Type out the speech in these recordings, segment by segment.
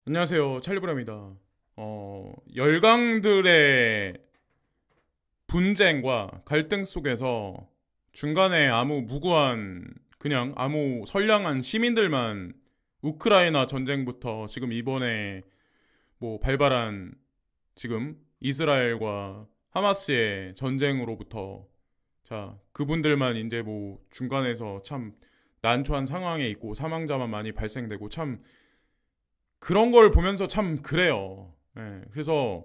안녕하세요. 찰리브라입니다. 열강들의 분쟁과 갈등 속에서 중간에 아무 무고한, 그냥 아무 선량한 시민들만 우크라이나 전쟁부터 지금 이번에 뭐 발발한 지금 이스라엘과 하마스의 전쟁으로부터 자, 그분들만 이제 뭐 중간에서 참 난처한 상황에 있고 사망자만 많이 발생되고 참 그런 걸 보면서 참 그래요. 예, 그래서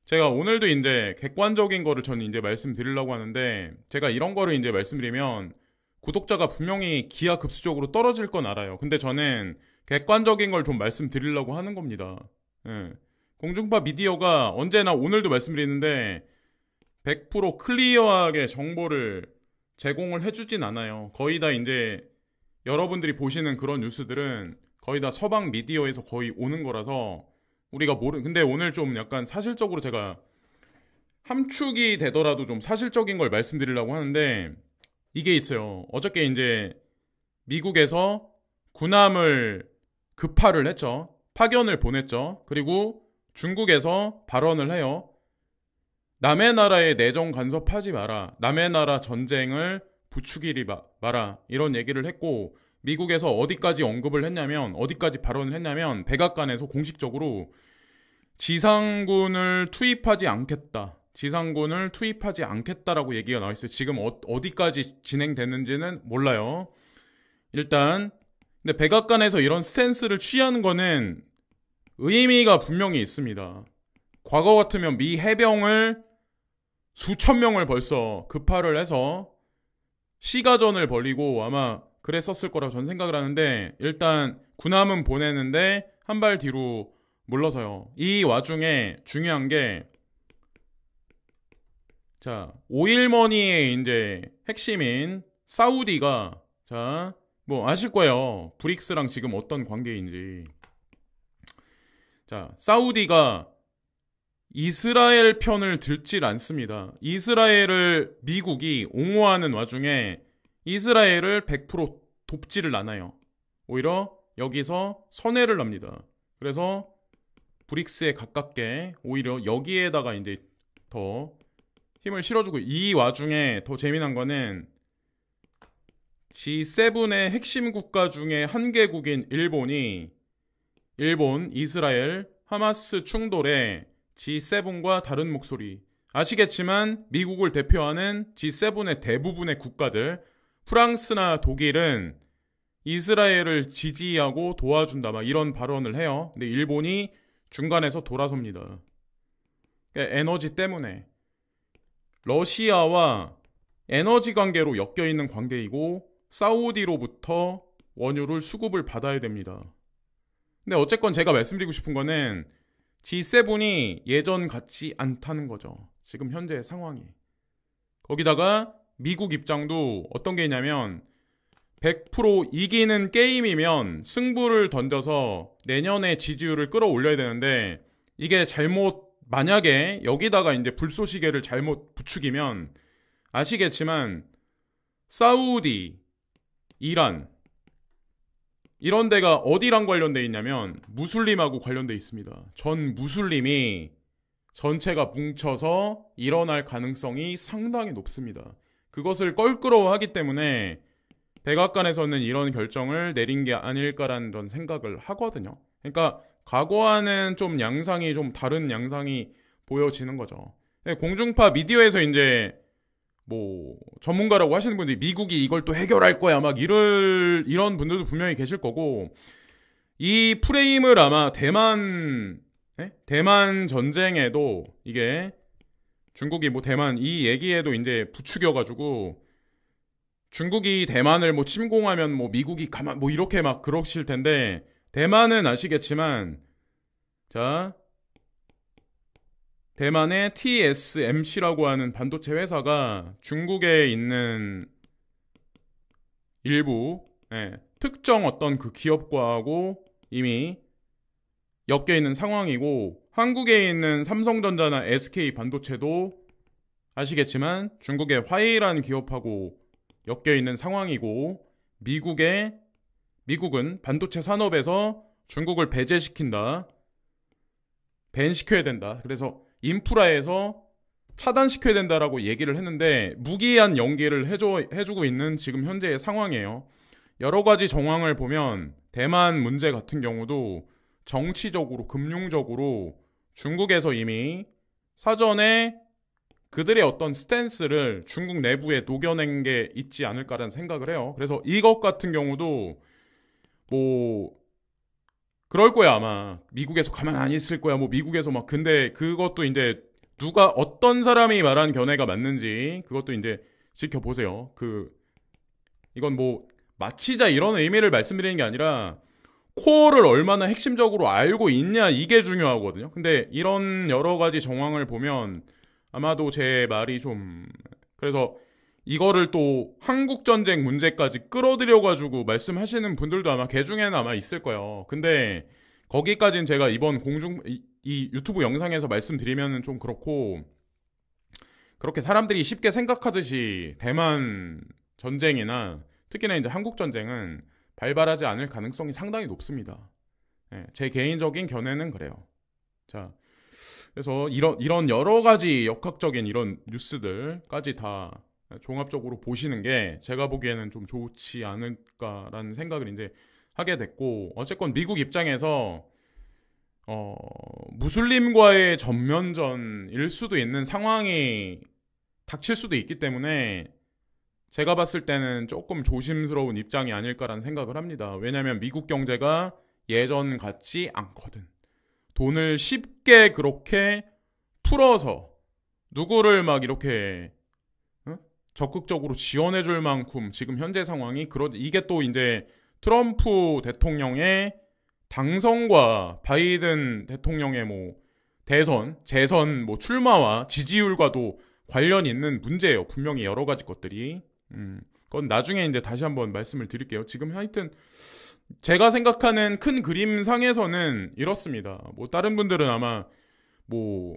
제가 오늘도 이제 객관적인 거를 저는 이제 말씀드리려고 하는데 제가 이런 거를 이제 말씀드리면 구독자가 분명히 기하급수적으로 떨어질 건 알아요. 근데 저는 객관적인 걸 좀 말씀드리려고 하는 겁니다. 예. 공중파 미디어가 언제나 오늘도 말씀드리는데 100% 클리어하게 정보를 제공을 해주진 않아요. 거의 다 이제 여러분들이 보시는 그런 뉴스들은 거의 다 서방 미디어에서 거의 오는 거라서 우리가 근데 오늘 좀 약간 사실적으로 제가 함축이 되더라도 좀 사실적인 걸 말씀드리려고 하는데 이게 있어요. 어저께 이제 미국에서 군함을 급파를 했죠. 파견을 보냈죠. 그리고 중국에서 발언을 해요. 남의 나라에 내정 간섭하지 마라. 남의 나라 전쟁을 부추기리 마라. 이런 얘기를 했고 미국에서 어디까지 언급을 했냐면 어디까지 발언을 했냐면 백악관에서 공식적으로 지상군을 투입하지 않겠다. 지상군을 투입하지 않겠다라고 얘기가 나와 있어요. 지금 어디까지 진행됐는지는 몰라요. 일단 근데 백악관에서 이런 스탠스를 취하는 거는 의미가 분명히 있습니다. 과거 같으면 미 해병을 수천 명을 벌써 급파를 해서 시가전을 벌이고 아마 그랬었을 거라고 전 생각을 하는데 일단 군함은 보내는데 한 발 뒤로 물러서요. 이 와중에 중요한 게 자, 오일머니의 이제 핵심인 사우디가 자, 뭐 아실 거예요. 브릭스랑 지금 어떤 관계인지. 자, 사우디가 이스라엘 편을 들질 않습니다. 이스라엘을 미국이 옹호하는 와중에 이스라엘을 100% 돕지를 않아요. 오히려 여기서 선회를 납니다. 그래서 브릭스에 가깝게 오히려 여기에다가 이제 더 힘을 실어주고 이 와중에 더 재미난 거는 G7의 핵심 국가 중에 한 개국인 일본, 이스라엘, 하마스 충돌에 G7과 다른 목소리. 아시겠지만 미국을 대표하는 G7의 대부분의 국가들, 프랑스나 독일은 이스라엘을 지지하고 도와준다. 막 이런 발언을 해요. 근데 일본이 중간에서 돌아섭니다. 에너지 때문에. 러시아와 에너지 관계로 엮여있는 관계이고 사우디로부터 원유를 수급을 받아야 됩니다. 근데 어쨌건 제가 말씀드리고 싶은 거는 G7이 예전 같지 않다는 거죠. 지금 현재 상황이. 거기다가 미국 입장도 어떤 게 있냐면 100% 이기는 게임이면 승부를 던져서 내년에 지지율을 끌어올려야 되는데 이게 만약에 여기다가 이제 불쏘시개를 잘못 부추기면 아시겠지만 사우디, 이란 이런 데가 어디랑 관련돼 있냐면 무슬림하고 관련돼 있습니다. 전 무슬림이 전체가 뭉쳐서 일어날 가능성이 상당히 높습니다. 그것을 껄끄러워하기 때문에 백악관에서는 이런 결정을 내린 게 아닐까라는 그런 생각을 하거든요. 그러니까 과거와는 좀 양상이 좀 다른 양상이 보여지는 거죠. 공중파 미디어에서 이제 뭐 전문가라고 하시는 분들이 미국이 이걸 또 해결할 거야 막 이런 분들도 분명히 계실 거고 이 프레임을 아마 대만 전쟁에도 이게 중국이 뭐 대만 이 얘기에도 이제 부추겨가지고 중국이 대만을 뭐 침공하면 뭐 미국이 뭐 이렇게 막 그러실 텐데 대만은 아시겠지만 자 대만의 TSMC라고 하는 반도체 회사가 중국에 있는 일부 특정 어떤 그 기업과하고 이미 엮여 있는 상황이고 한국에 있는 삼성전자나 SK 반도체도 아시겠지만 중국의 화웨이라는 기업하고 엮여 있는 상황이고 미국은 반도체 산업에서 중국을 배제시킨다. 밴시켜야 된다. 그래서 인프라에서 차단시켜야 된다라고 얘기를 했는데 무기한 연기를 해주고 있는 지금 현재의 상황이에요. 여러 가지 정황을 보면 대만 문제 같은 경우도 정치적으로, 금융적으로 중국에서 이미 사전에 그들의 어떤 스탠스를 중국 내부에 녹여낸 게 있지 않을까라는 생각을 해요. 그래서 이것 같은 경우도 뭐 그럴 거야 아마. 미국에서 가만 안 있을 거야. 뭐 미국에서 막 근데 그것도 이제 누가 어떤 사람이 말한 견해가 맞는지 그것도 이제 지켜보세요. 이건 뭐 마치자 이런 의미를 말씀드리는 게 아니라 코어를 얼마나 핵심적으로 알고 있냐 이게 중요하거든요. 근데 이런 여러 가지 정황을 보면 아마도 제 말이 좀 그래서 이거를 또 한국 전쟁 문제까지 끌어들여가지고 말씀하시는 분들도 아마 개 중에는 아마 있을 거예요. 근데 거기까진 제가 이번 이 유튜브 영상에서 말씀드리면은 좀 그렇고 그렇게 사람들이 쉽게 생각하듯이 대만 전쟁이나 특히나 이제 한국 전쟁은 발발하지 않을 가능성이 상당히 높습니다. 네, 제 개인적인 견해는 그래요. 자, 그래서 이런 여러 가지 역학적인 이런 뉴스들까지 다 종합적으로 보시는 게 제가 보기에는 좀 좋지 않을까라는 생각을 이제 하게 됐고 어쨌건 미국 입장에서 무슬림과의 전면전일 수도 있는 상황이 닥칠 수도 있기 때문에 제가 봤을 때는 조금 조심스러운 입장이 아닐까라는 생각을 합니다. 왜냐하면 미국 경제가 예전 같지 않거든. 돈을 쉽게 그렇게 풀어서 누구를 막 이렇게 적극적으로 지원해줄 만큼 지금 현재 상황이 이게 또 이제 트럼프 대통령의 당선과 바이든 대통령의 뭐 재선 출마와 지지율과도 관련이 있는 문제예요. 분명히 여러 가지 것들이. 그건 나중에 이제 다시 한번 말씀을 드릴게요. 지금 하여튼 제가 생각하는 큰 그림상에서는 이렇습니다. 뭐 다른 분들은 아마 뭐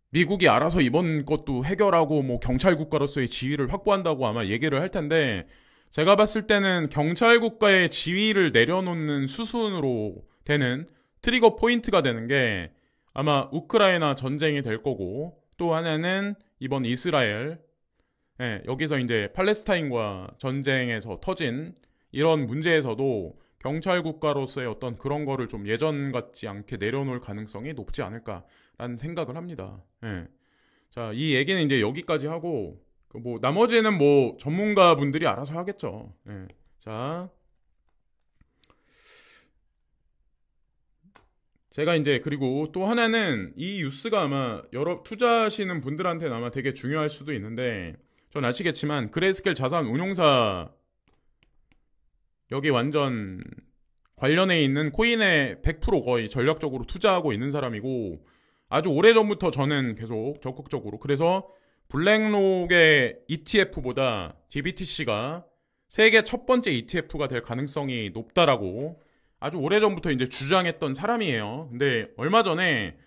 미국이 알아서 이번 것도 해결하고 뭐 경찰 국가로서의 지위를 확보한다고 아마 얘기를 할 텐데 제가 봤을 때는 경찰 국가의 지위를 내려놓는 수순으로 되는 트리거 포인트가 되는 게 아마 우크라이나 전쟁이 될 거고 또 하나는 이번 이스라엘 여기서 이제 팔레스타인과 전쟁에서 터진 이런 문제에서도 경찰 국가로서의 어떤 그런 거를 좀 예전 같지 않게 내려놓을 가능성이 높지 않을까라는 생각을 합니다. 자, 이 얘기는 이제 여기까지 하고 뭐 나머지는 뭐 전문가 분들이 알아서 하겠죠. 자, 제가 이제 그리고 또 하나는 이 뉴스가 아마 여러 투자하시는 분들한테는 아마 되게 중요할 수도 있는데 전 아시겠지만 그레이스켈 자산 운용사 여기 완전 관련해 있는 코인에 100% 거의 전략적으로 투자하고 있는 사람이고 아주 오래전부터 저는 계속 적극적으로 그래서 블랙록의 ETF보다 GBTC가 세계 첫 번째 ETF가 될 가능성이 높다라고 아주 오래전부터 이제 주장했던 사람이에요. 근데 얼마 전에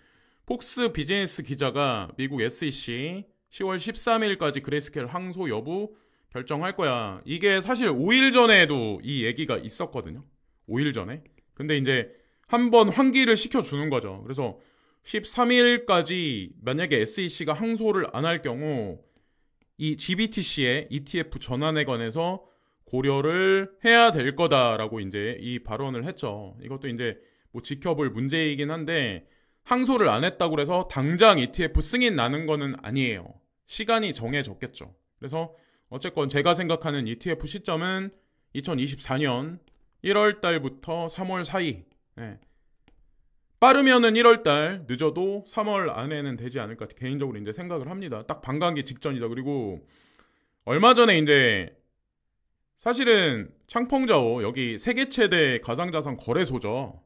폭스 비즈니스 기자가 미국 SEC 10월 13일까지 그레이스켈 항소 여부 결정할 거야. 이게 사실 5일 전에도 이 얘기가 있었거든요. 5일 전에. 근데 이제 한번 환기를 시켜주는 거죠. 그래서 13일까지 만약에 SEC가 항소를 안 할 경우 이 GBTC의 ETF 전환에 관해서 고려를 해야 될 거다라고 이제 이 발언을 했죠. 이것도 이제 뭐 지켜볼 문제이긴 한데 항소를 안 했다고 해서 당장 ETF 승인 나는 거는 아니에요. 시간이 정해졌겠죠. 그래서 어쨌건 제가 생각하는 ETF 시점은 2024년 1월 달부터 3월 사이. 빠르면은 1월 달, 늦어도 3월 안에는 되지 않을까 개인적으로 이제 생각을 합니다. 딱 반감기 직전이다. 그리고 얼마 전에 이제 사실은 창펑자오 여기 세계 최대 가상자산 거래소죠.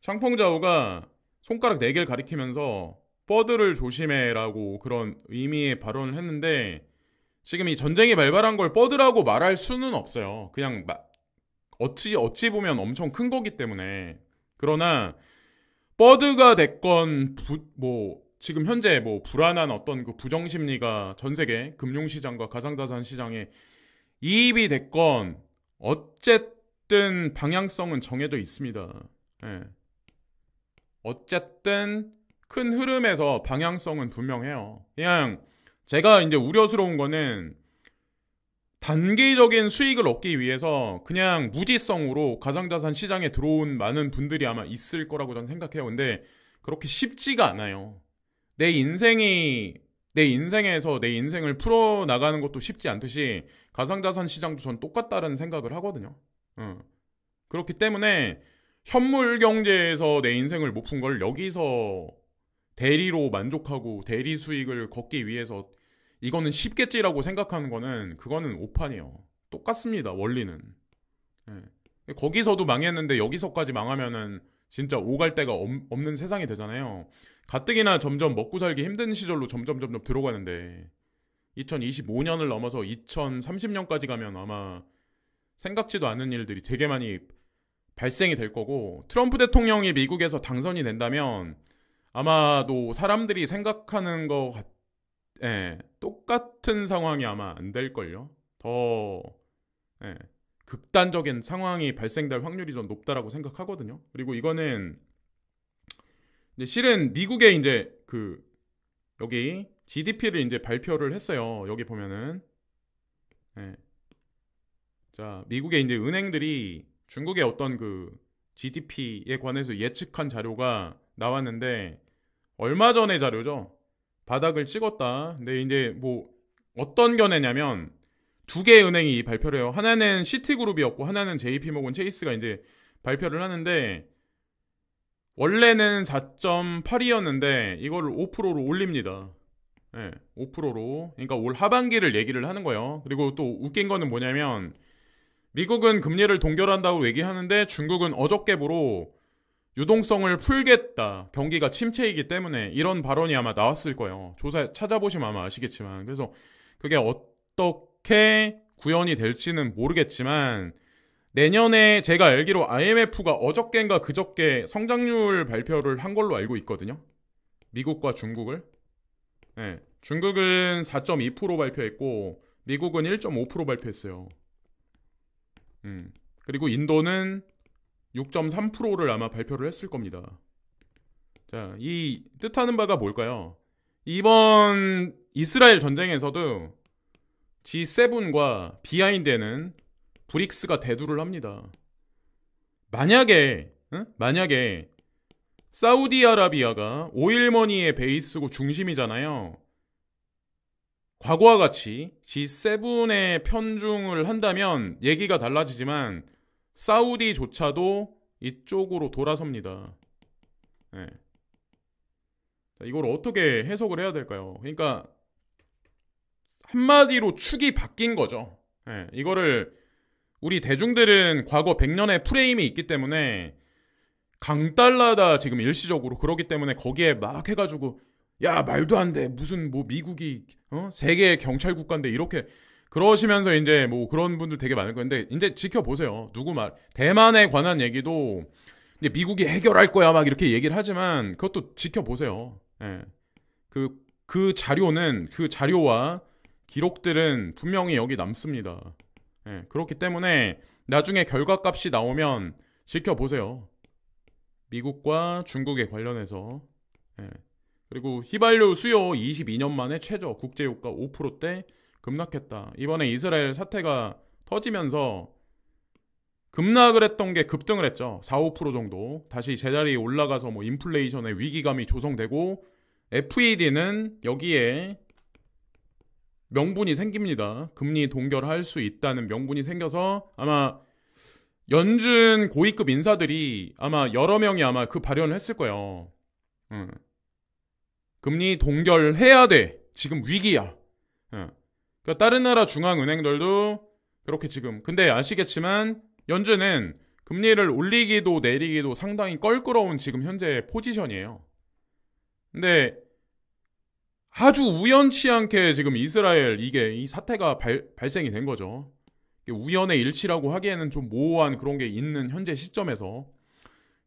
창펑자오가 손가락 4개를 가리키면서 버드를 조심해라고 그런 의미의 발언을 했는데 지금 이 전쟁이 발발한 걸 버드라고 말할 수는 없어요. 그냥 어찌 보면 엄청 큰 거기 때문에. 그러나 버드가 됐건 지금 현재 뭐 불안한 어떤 그 부정심리가 전 세계 금융시장과 가상자산 시장에 이입이 됐건 어쨌든 방향성은 정해져 있습니다. 어쨌든 큰 흐름에서 방향성은 분명해요. 그냥 제가 이제 우려스러운 거는 단기적인 수익을 얻기 위해서 그냥 무지성으로 가상자산 시장에 들어온 많은 분들이 아마 있을 거라고 저는 생각해요. 근데 그렇게 쉽지가 않아요. 내 인생에서 내 인생을 풀어나가는 것도 쉽지 않듯이 가상자산 시장도 전 똑같다는 생각을 하거든요. 그렇기 때문에 현물 경제에서 내 인생을 못 푼 걸 여기서 대리로 만족하고 대리 수익을 걷기 위해서 이거는 쉽겠지라고 생각하는 거는 그거는 오판이에요. 똑같습니다. 원리는. 예. 거기서도 망했는데 여기서까지 망하면은 진짜 오갈 데가 없는 세상이 되잖아요. 가뜩이나 점점 먹고 살기 힘든 시절로 점점 들어가는데 2025년을 넘어서 2030년까지 가면 아마 생각지도 않은 일들이 되게 많이 발생이 될 거고, 트럼프 대통령이 미국에서 당선이 된다면 아마도 사람들이 생각하는 거 똑같은 상황이 아마 안 될걸요. 더 극단적인 상황이 발생될 확률이 좀 높다라고 생각하거든요. 그리고 이거는 이제 실은 미국에 이제 여기 GDP를 이제 발표를 했어요. 여기 보면은 자, 미국의 이제 은행들이 중국의 어떤 GDP에 관해서 예측한 자료가 나왔는데 얼마 전의 자료죠. 바닥을 찍었다. 근데 이제 뭐 어떤 견해냐면 두 개의 은행이 발표를 해요. 하나는 시티그룹이었고 하나는 JP모건 체이스가 이제 발표를 하는데 원래는 4.8이었는데 이거를 5%로 올립니다. 5%로. 그러니까 올 하반기를 얘기를 하는 거예요. 그리고 또 웃긴 거는 뭐냐면 미국은 금리를 동결한다고 얘기하는데 중국은 어저께부로 유동성을 풀겠다. 경기가 침체이기 때문에 이런 발언이 아마 나왔을 거예요. 조사 찾아보시면 아마 아시겠지만. 그래서 그게 어떻게 구현이 될지는 모르겠지만 내년에 제가 알기로 IMF가 어저께인가 그저께 성장률 발표를 한 걸로 알고 있거든요. 미국과 중국을. 중국은 4.2% 발표했고 미국은 1.5% 발표했어요. 그리고 인도는 6.3%를 아마 발표를 했을 겁니다. 자, 이 뜻하는 바가 뭘까요? 이번 이스라엘 전쟁에서도 G7과 비하인드에는 브릭스가 대두를 합니다. 만약에 사우디아라비아가 오일머니의 베이스고 중심이잖아요. 과거와 같이 G7에 편중을 한다면 얘기가 달라지지만 사우디조차도 이쪽으로 돌아섭니다. 이걸 어떻게 해석을 해야 될까요? 그러니까 한마디로 축이 바뀐 거죠. 이거를 우리 대중들은 과거 100년의 프레임이 있기 때문에 강달라다 지금 일시적으로 그러기 때문에 거기에 막 해가지고 야 말도 안 돼 무슨 뭐 미국이 세계 경찰 국가인데 이렇게 그러시면서 이제 뭐 그런 분들 되게 많을 건데 이제 지켜보세요. 대만에 관한 얘기도 이제 미국이 해결할 거야 막 이렇게 얘기를 하지만 그것도 지켜보세요. 그 자료와 기록들은 분명히 여기 남습니다. 그렇기 때문에 나중에 결과값이 나오면 지켜보세요. 미국과 중국에 관련해서. 그리고 휘발유 수요 22년 만에 최저 국제유가 5%대 급락했다. 이번에 이스라엘 사태가 터지면서 급락을 했던 게 급등을 했죠. 4~5% 정도. 다시 제자리에 올라가서 뭐 인플레이션의 위기감이 조성되고 FED는 여기에 명분이 생깁니다. 금리 동결할 수 있다는 명분이 생겨서 아마 연준 고위급 인사들이 아마 여러 명이 아마 그 발언을 했을 거예요. 금리 동결해야 돼. 지금 위기야. 그러니까 다른 나라 중앙은행들도 그렇게 지금. 근데 아시겠지만 연준은 금리를 올리기도 내리기도 상당히 껄끄러운 지금 현재 포지션이에요. 근데 아주 우연치 않게 지금 이스라엘 이 사태가 발생이 된 거죠. 우연의 일치라고 하기에는 좀 모호한 그런 게 있는 현재 시점에서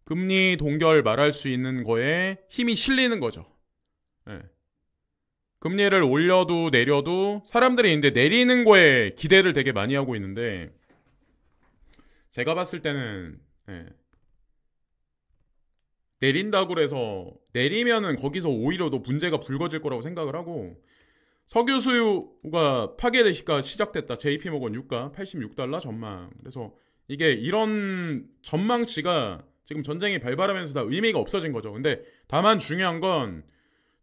금리 동결 말할 수 있는 거에 힘이 실리는 거죠. 금리를 올려도 내려도 사람들이 이제 내리는 거에 기대를 되게 많이 하고 있는데 제가 봤을 때는 내린다고 해서 내리면은 거기서 오히려 더 문제가 불거질 거라고 생각을 하고 석유 수요가 파괴가 시작됐다. JP모건 유가 86달러 전망. 그래서 이게 이런 전망치가 지금 전쟁이 발발하면서 다 의미가 없어진 거죠. 근데 다만 중요한 건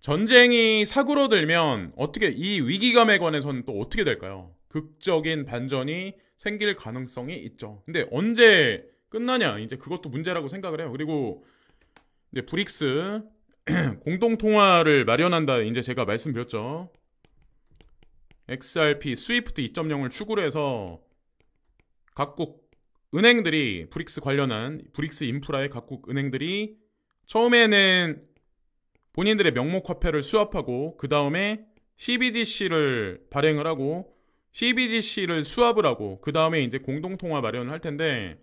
전쟁이 사그러들면 어떻게 이 위기감에 관해서는 또 어떻게 될까요? 극적인 반전이 생길 가능성이 있죠. 근데 언제 끝나냐? 이제 그것도 문제라고 생각을 해요. 그리고 이제 브릭스 공동 통화를 마련한다. 이제 제가 말씀드렸죠. XRP 스위프트 2.0을 추구를 해서 각국 은행들이 브릭스 관련한 브릭스 인프라의 각국 은행들이 처음에는 본인들의 명목 화폐를 수합하고 그 다음에 CBDC를 발행을 하고 CBDC를 수합을 하고 그 다음에 이제 공동통화 마련을 할 텐데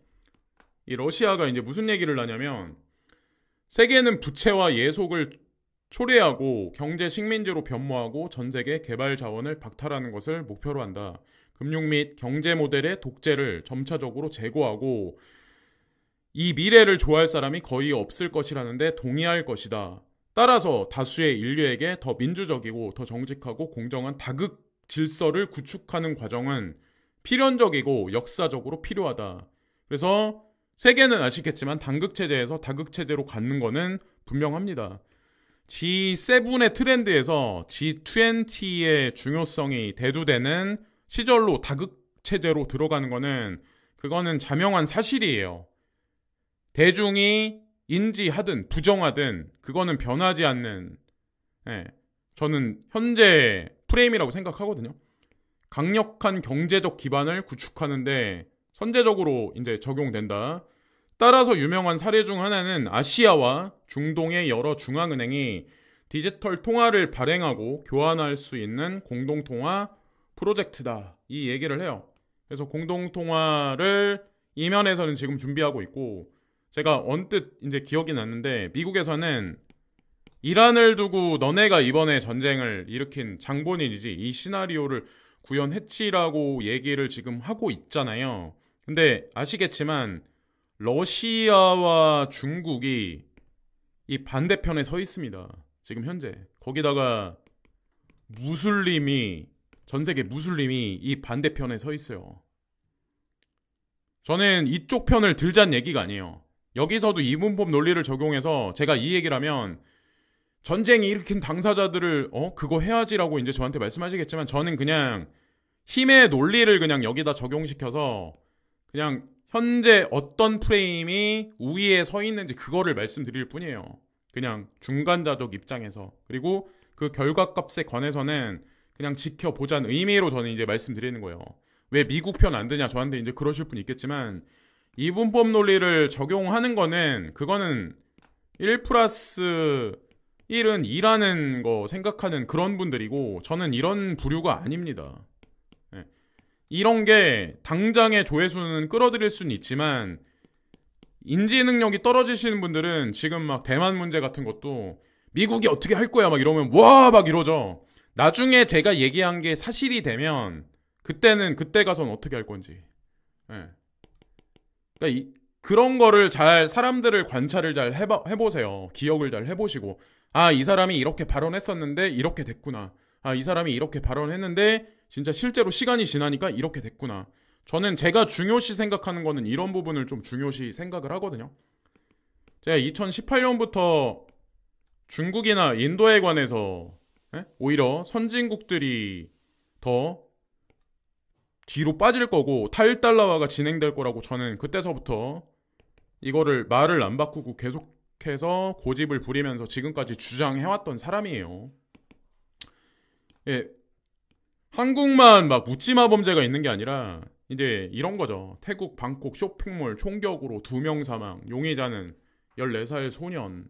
이 러시아가 이제 무슨 얘기를 하냐면 세계는 부채와 예속을 초래하고 경제 식민지로 변모하고 전 세계 개발 자원을 박탈하는 것을 목표로 한다. 금융 및 경제 모델의 독재를 점차적으로 제고하고 이 미래를 좋아할 사람이 거의 없을 것이라는데 동의할 것이다. 따라서 다수의 인류에게 더 민주적이고 더 정직하고 공정한 다극 질서를 구축하는 과정은 필연적이고 역사적으로 필요하다. 그래서 세계는 아시겠지만 단극체제에서 다극체제로 갖는 거는 분명합니다. G7의 트렌드에서 G20의 중요성이 대두되는 시절로 다극체제로 들어가는 거는 그거는 자명한 사실이에요. 대중이 인지하든 부정하든 그거는 변하지 않는 저는 현재 프레임이라고 생각하거든요. 강력한 경제적 기반을 구축하는데 선제적으로 이제 적용된다. 따라서 유명한 사례 중 하나는 아시아와 중동의 여러 중앙은행이 디지털 통화를 발행하고 교환할 수 있는 공동통화 프로젝트다. 이 얘기를 해요. 그래서 공동통화를 이면에서는 지금 준비하고 있고 제가 언뜻 이제 기억이 났는데 미국에서는 이란을 두고 너네가 이번에 전쟁을 일으킨 장본인이지 이 시나리오를 구현했지라고 얘기를 지금 하고 있잖아요. 근데 아시겠지만 러시아와 중국이 이 반대편에 서 있습니다. 지금 현재. 거기다가 전 세계 무슬림이 이 반대편에 서 있어요. 저는 이쪽 편을 들자는 얘기가 아니에요. 여기서도 이분법 논리를 적용해서 제가 이 얘기를 하면 전쟁이 일으킨 당사자들을 그거 해야지라고 이제 저한테 말씀하시겠지만 저는 그냥 힘의 논리를 그냥 여기다 적용시켜서 그냥 현재 어떤 프레임이 우위에 서 있는지 그거를 말씀드릴 뿐이에요. 그냥 중간자적 입장에서. 그리고 그 결과값에 관해서는 그냥 지켜보자는 의미로 저는 이제 말씀드리는 거예요. 왜 미국 편 안 드냐 저한테 이제 그러실 분 있겠지만 이분법 논리를 적용하는 거는 그거는 1 플러스 1은 2라는 거 생각하는 그런 분들이고 저는 이런 부류가 아닙니다. 이런 게 당장의 조회수는 끌어들일 수는 있지만 인지 능력이 떨어지시는 분들은 지금 막 대만 문제 같은 것도 미국이 어떻게 할 거야 막 이러면 와 막 이러죠. 나중에 제가 얘기한 게 사실이 되면 그때 가서는 어떻게 할 건지. 그러니까 그런 거를 잘 사람들을 관찰을 잘 해보세요. 기억을 잘 해보시고 이 사람이 이렇게 발언했었는데 이렇게 됐구나. 이 사람이 이렇게 발언했는데 진짜 실제로 시간이 지나니까 이렇게 됐구나. 저는 제가 중요시 생각하는 거는 이런 부분을 좀 중요시 생각을 하거든요. 제가 2018년부터 중국이나 인도에 관해서 오히려 선진국들이 더 뒤로 빠질 거고 탈달러화가 진행될 거라고 저는 그때서부터 이거를 말을 안 바꾸고 계속해서 고집을 부리면서 지금까지 주장해왔던 사람이에요. 한국만 막 묻지마 범죄가 있는 게 아니라 이제 이런 거죠. 태국 방콕 쇼핑몰 총격으로 2명 사망, 용의자는 14살 소년.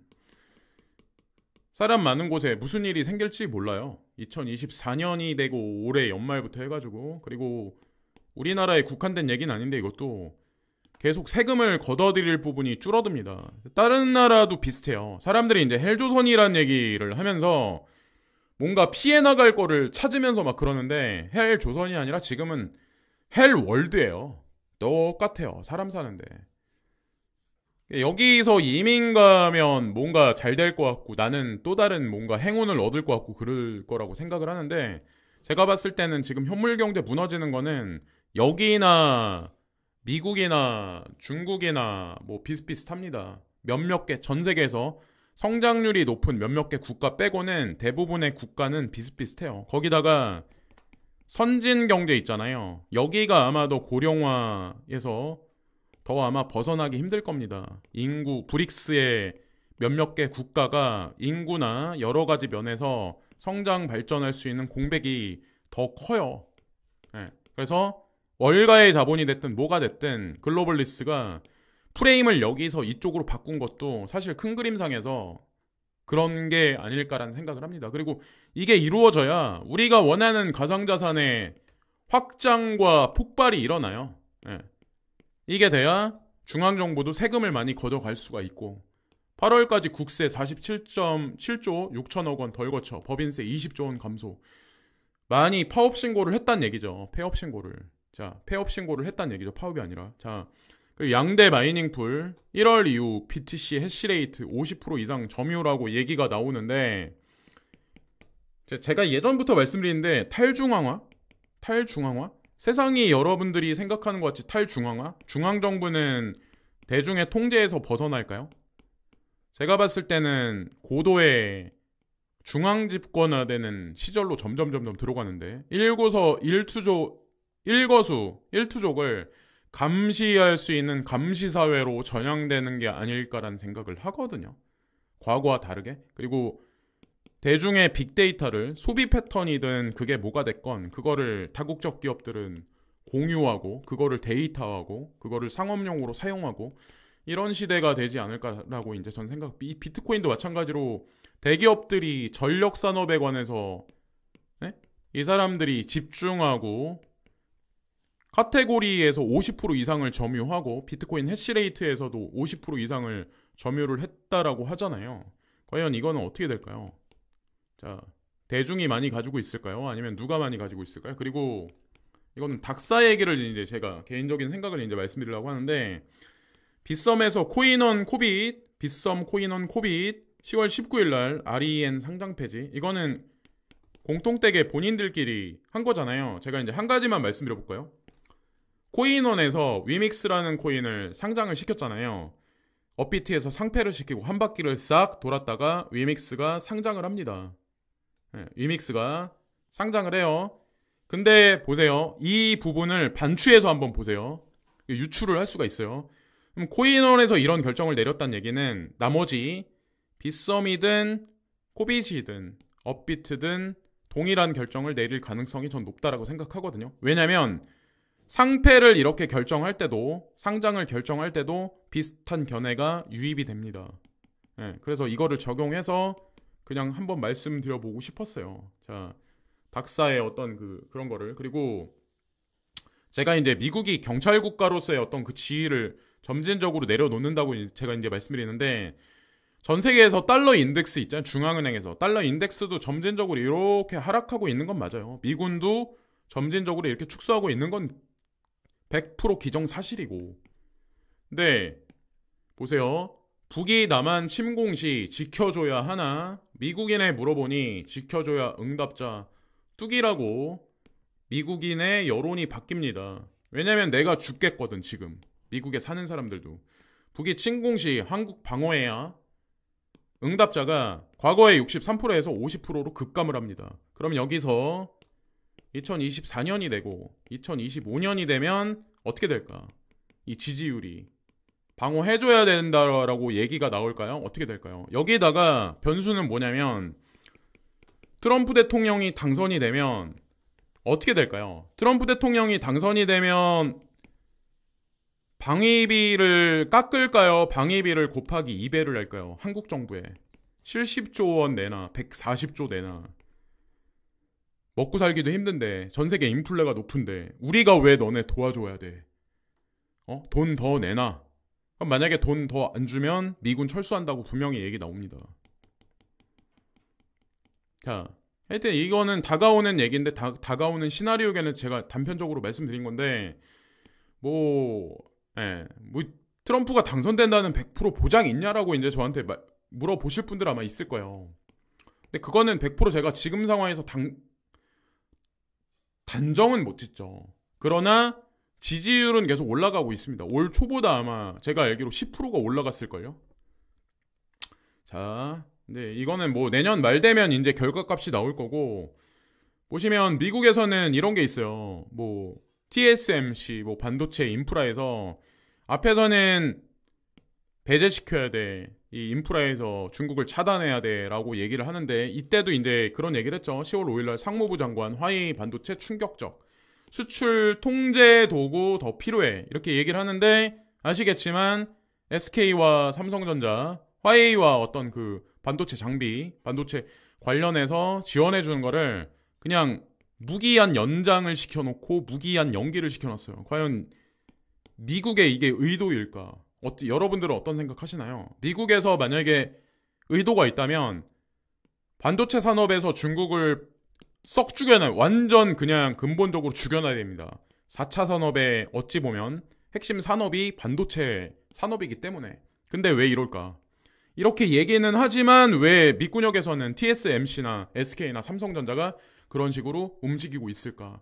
사람 많은 곳에 무슨 일이 생길지 몰라요. 2024년이 되고 올해 연말부터 해가지고 그리고 우리나라에 국한된 얘기는 아닌데 이것도 계속 세금을 걷어들일 부분이 줄어듭니다. 다른 나라도 비슷해요. 사람들이 이제 헬조선이라는 얘기를 하면서 뭔가 피해 나갈 거를 찾으면서 막 그러는데 헬조선이 아니라 지금은 헬월드예요. 똑같아요. 사람 사는데. 여기서 이민 가면 뭔가 잘 될 것 같고 나는 또 다른 뭔가 행운을 얻을 것 같고 그럴 거라고 생각을 하는데 제가 봤을 때는 지금 현물 경제 무너지는 거는 여기나 미국이나 중국이나 뭐 비슷비슷합니다. 몇몇 개 전 세계에서 성장률이 높은 몇몇 개 국가 빼고는 대부분의 국가는 비슷비슷해요. 거기다가 선진 경제 있잖아요. 여기가 아마도 고령화에서 더 아마 벗어나기 힘들 겁니다. 인구, 브릭스의 몇몇 개 국가가 인구나 여러 가지 면에서 성장 발전할 수 있는 공백이 더 커요. 네. 그래서 월가의 자본이 됐든 뭐가 됐든 글로벌리스가 프레임을 여기서 이쪽으로 바꾼 것도 사실 큰 그림상에서 그런 게 아닐까라는 생각을 합니다. 그리고 이게 이루어져야 우리가 원하는 가상자산의 확장과 폭발이 일어나요. 네. 이게 돼야 중앙정부도 세금을 많이 걷어갈 수가 있고 8월까지 국세 47.7조 6천억 원 덜 거쳐 법인세 20조 원 감소 많이 파업 신고를 했단 얘기죠. 폐업 신고를. 자, 폐업 신고를 했단 얘기죠. 파업이 아니라. 자, 그리고 양대 마이닝 풀 1월 이후 BTC 해시레이트 50% 이상 점유라고 얘기가 나오는데 제가 예전부터 말씀드리는데 탈중앙화? 세상이 여러분들이 생각하는 것 같이 탈중앙화? 중앙정부는 대중의 통제에서 벗어날까요? 제가 봤을 때는 고도의 중앙집권화되는 시절로 점점 들어가는데 일거수 1투족을 감시할 수 있는 감시사회로 전향되는 게 아닐까라는 생각을 하거든요. 과거와 다르게. 그리고 대중의 빅데이터를 소비 패턴이든 그게 뭐가 됐건 그거를 다국적 기업들은 공유하고 그거를 데이터하고 그거를 상업용으로 사용하고 이런 시대가 되지 않을까라고 이제 전 생각. 이 비트코인도 마찬가지로 대기업들이 전력 산업에 관해서 이 사람들이 집중하고 카테고리에서 50% 이상을 점유하고 비트코인 해시레이트에서도 50% 이상을 점유를 했다라고 하잖아요. 과연 이거는 어떻게 될까요? 자, 대중이 많이 가지고 있을까요? 아니면 누가 많이 가지고 있을까요? 그리고 이거는 닥사 얘기를 이제 제가 개인적인 생각을 이제 말씀드리려고 하는데 빗썸에서 코인원 코빗, 빗썸 코인원 코빗 10월 19일 날 REN 상장 폐지. 이거는 공통되게 본인들끼리 한 거잖아요. 제가 이제 한 가지만 말씀드려 볼까요? 코인원에서 위믹스라는 코인을 상장을 시켰잖아요. 업비트에서 상패를 시키고 한 바퀴를 싹 돌았다가 위믹스가 상장을 합니다. 네, 위믹스가 상장을 해요. 근데 보세요. 이 부분을 반추해서 한번 보세요. 유출을 할 수가 있어요. 그럼 코인원에서 이런 결정을 내렸다는 얘기는 나머지 빗썸이든 코빗이든 업비트든 동일한 결정을 내릴 가능성이 전 높다라고 생각하거든요. 왜냐면 상패를 이렇게 결정할 때도 상장을 결정할 때도 비슷한 견해가 유입이 됩니다. 네, 그래서 이거를 적용해서 그냥 한번 말씀드려보고 싶었어요. 자, 닥사의 어떤 그런 거를. 그리고 제가 이제 미국이 경찰 국가로서의 어떤 그 지위를 점진적으로 내려놓는다고 제가 이제 말씀드리는데 전 세계에서 달러 인덱스 있잖아요. 중앙은행에서 달러 인덱스도 점진적으로 이렇게 하락하고 있는 건 맞아요. 미군도 점진적으로 이렇게 축소하고 있는 건 100% 기정사실이고. 근데 보세요. 북이 남한 침공 시 지켜줘야 하나? 미국인에 물어보니 지켜줘야 응답자 뚝이라고 미국인의 여론이 바뀝니다. 왜냐면 내가 죽겠거든 지금. 미국에 사는 사람들도. 북이 침공 시 한국 방어해야 응답자가 과거의 63%에서 50%로 급감을 합니다. 그럼 여기서 2024년이 되고 2025년이 되면 어떻게 될까? 이 지지율이 방어해줘야 된다라고 얘기가 나올까요? 어떻게 될까요? 여기다가 변수는 뭐냐면 트럼프 대통령이 당선이 되면 어떻게 될까요? 트럼프 대통령이 당선이 되면 방위비를 깎을까요? 방위비를 곱하기 2배를 할까요? 한국 정부에 70조 원 내나 140조 내나 먹고 살기도 힘든데 전 세계 인플레가 높은데 우리가 왜 너네 도와줘야 돼? 돈 더 내놔. 그럼 만약에 돈 더 안 주면 미군 철수한다고 분명히 얘기 나옵니다. 자, 하여튼 이거는 다가오는 얘기인데 다가오는 시나리오에는 제가 단편적으로 말씀드린 건데 뭐 트럼프가 당선된다는 100% 보장 있냐라고 이제 저한테 물어보실 분들 아마 있을 거예요. 근데 그거는 100% 제가 지금 상황에서 단정은 못 짓죠. 그러나 지지율은 계속 올라가고 있습니다. 올 초보다 아마 제가 알기로 10%가 올라갔을걸요. 자, 네, 이거는 뭐 내년 말 되면 이제 결과값이 나올 거고, 보시면 미국에서는 이런 게 있어요. 뭐 TSMC, 뭐 반도체 인프라에서 앞에서는 배제시켜야 돼. 이 인프라에서 중국을 차단해야 돼. 라고 얘기를 하는데, 이때도 이제 그런 얘기를 했죠. 10월 5일날 상무부 장관 화웨이 반도체 충격적. 수출 통제 도구 더 필요해. 이렇게 얘기를 하는데, 아시겠지만, SK와 삼성전자, 화웨이와 어떤 그 반도체 장비, 반도체 관련해서 지원해주는 거를 그냥 무기한 연장을 시켜놓고 무기한 연기를 시켜놨어요. 과연 미국의 이게 의도일까? 여러분들은 어떤 생각하시나요? 미국에서 만약에 의도가 있다면 반도체 산업에서 중국을 썩 죽여놔요. 완전 그냥 근본적으로 죽여놔야 됩니다. 4차 산업에 어찌 보면 핵심 산업이 반도체 산업이기 때문에. 근데 왜 이럴까? 이렇게 얘기는 하지만 왜 밑구녕에서는 TSMC나 SK나 삼성전자가 그런 식으로 움직이고 있을까?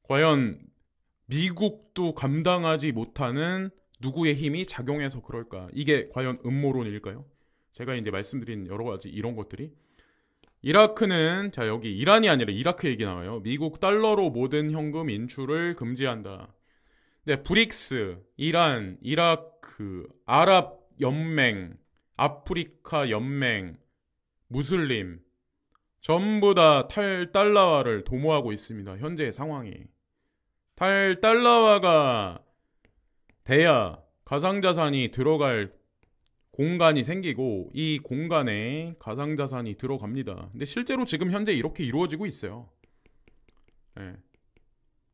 과연 미국도 감당하지 못하는 누구의 힘이 작용해서 그럴까? 이게 과연 음모론일까요? 제가 이제 말씀드린 여러 가지 이런 것들이. 이라크는, 자, 여기 이란이 아니라 이라크 얘기 나와요. 미국 달러로 모든 현금 인출을 금지한다. 네, 브릭스, 이란, 이라크, 아랍 연맹, 아프리카 연맹, 무슬림, 전부 다 탈달러화를 도모하고 있습니다. 현재의 상황이. 탈달러화가 돼야 가상자산이 들어갈 공간이 생기고 이 공간에 가상자산이 들어갑니다. 근데 실제로 지금 현재 이렇게 이루어지고 있어요. 네.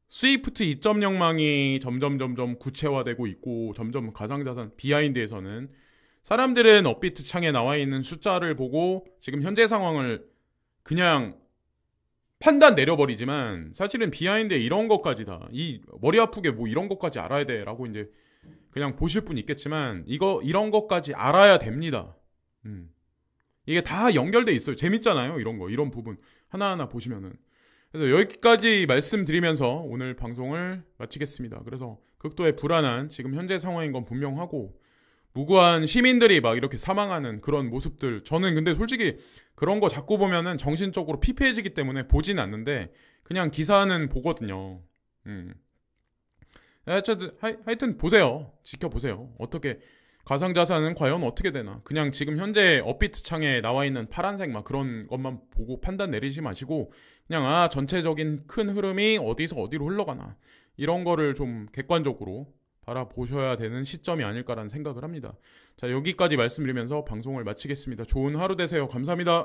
스위프트 2.0망이 점점 구체화되고 있고 점점 가상자산 비하인드에서는 사람들은 업비트 창에 나와 있는 숫자를 보고 지금 현재 상황을 그냥 판단 내려버리지만 사실은 비하인드에 이런 것까지 다 이 머리 아프게 뭐 이런 것까지 알아야 돼라고 이제 그냥 보실 분 있겠지만 이런 것까지 알아야 됩니다. 이게 다 연결돼 있어요. 재밌잖아요. 이런 부분 하나하나 보시면은. 그래서 여기까지 말씀드리면서 오늘 방송을 마치겠습니다. 그래서 극도의 불안한 지금 현재 상황인 건 분명하고 무고한 시민들이 막 이렇게 사망하는 그런 모습들, 저는 근데 솔직히 그런 거 자꾸 보면은 정신적으로 피폐해지기 때문에 보진 않는데 그냥 기사는 보거든요. 하여튼 보세요. 지켜보세요. 어떻게 가상자산은 과연 어떻게 되나. 그냥 지금 현재 업비트 창에 나와 있는 파란색 막 그런 것만 보고 판단 내리지 마시고 그냥 전체적인 큰 흐름이 어디서 어디로 흘러가나 이런 거를 좀 객관적으로 바라보셔야 되는 시점이 아닐까라는 생각을 합니다. 자, 여기까지 말씀드리면서 방송을 마치겠습니다. 좋은 하루 되세요. 감사합니다.